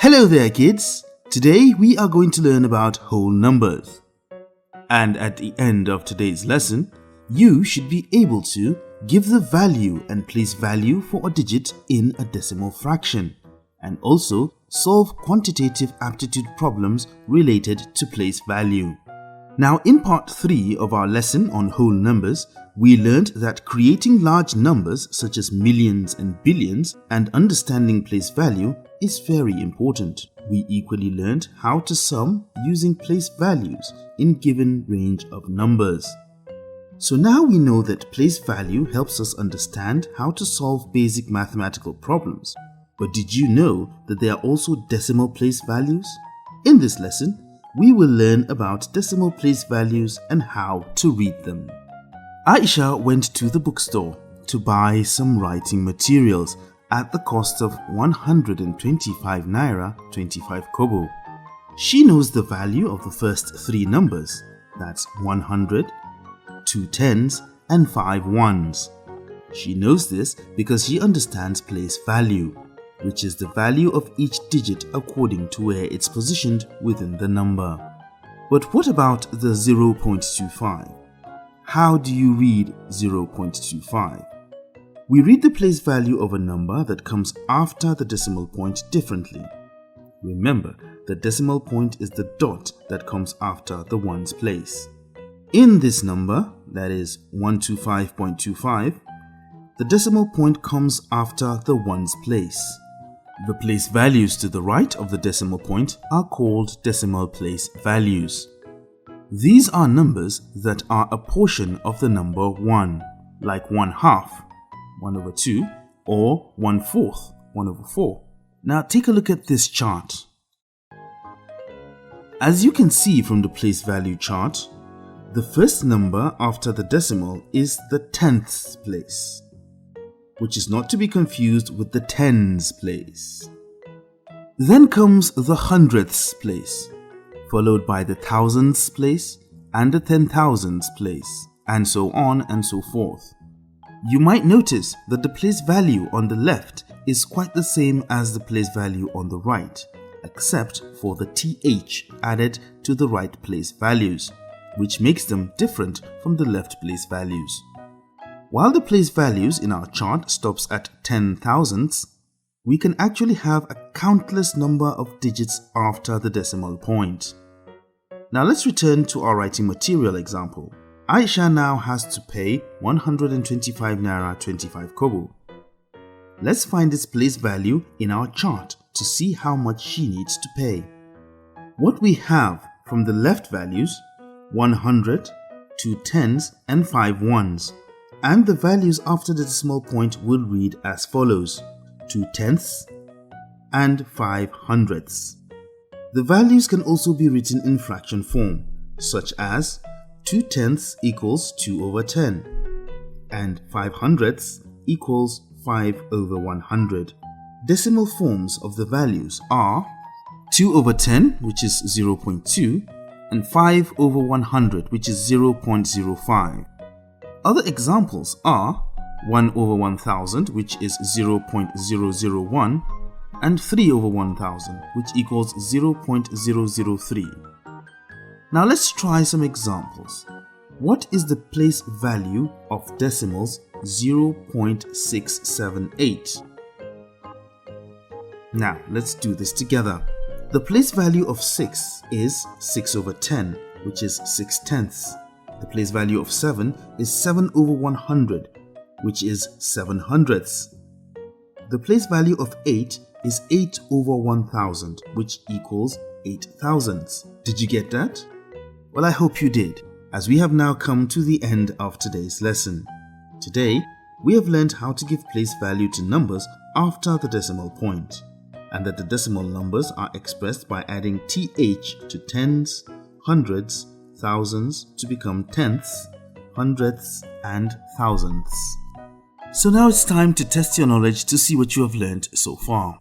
Hello there kids! Today we are going to learn about whole numbers. And at the end of today's lesson, you should be able to give the value and place value for a digit in a decimal fraction, and also solve quantitative aptitude problems related to place value. Now in part 3 of our lesson on whole numbers, we learned that creating large numbers such as millions and billions and understanding place value is very important. We equally learned how to sum using place values in given range of numbers. So now we know that place value helps us understand how to solve basic mathematical problems. But did you know that there are also decimal place values? In this lesson, we will learn about decimal place values and how to read them. Aisha went to the bookstore to buy some writing materials at the cost of 125 naira 25 kobo. She knows the value of the first 3 numbers, that's 100, 2 tens and 5 ones. She knows this because she understands place value, which is the value of each digit according to where it's positioned within the number. But what about the 0.25? How do you read 0.25? We read the place value of a number that comes after the decimal point differently. Remember, the decimal point is the dot that comes after the ones place. In this number, that is 125.25, the decimal point comes after the ones place. The place values to the right of the decimal point are called decimal place values. These are numbers that are a portion of the number 1, like 1/2, 1/2, or 1/4, 1/4. Now take a look at this chart. As you can see from the place value chart, the first number after the decimal is the tenths place, which is not to be confused with the tens place. Then comes the hundredths place, followed by the thousandths place and the 10,000ths place, and so on and so forth. You might notice that the place value on the left is quite the same as the place value on the right, except for the th added to the right place values, which makes them different from the left place values. While the place values in our chart stops at 10,000ths, we can actually have a countless number of digits after the decimal point. Now let's return to our writing material example. Aisha now has to pay 125 naira 25 kobo. Let's find its place value in our chart to see how much she needs to pay. What we have from the left values, 100, 2 tens and 5 ones. And the values after the decimal point will read as follows: 2 tenths and 5 hundredths. The values can also be written in fraction form, such as 2 tenths equals 2/10 and 5 hundredths equals 5/100. Decimal forms of the values are 2/10, which is 0.2, and 5/100, which is 0.05. Other examples are 1/1000, which is 0.001, and 3/1000, which equals 0.003. Now let's try some examples. What is the place value of decimals 0.678? Now let's do this together. The place value of 6 is 6/10, which is 6 tenths. The place value of 7 is 7/100, which is 7 hundredths. The place value of 8 is 8/1000, which equals 8 thousandths. Did you get that? Well, I hope you did, as we have now come to the end of today's lesson. Today, we have learned how to give place value to numbers after the decimal point, and that the decimal numbers are expressed by adding th to tens, hundreds, thousands to become tenths, hundredths and thousandths. So now it's time to test your knowledge to see what you have learned so far.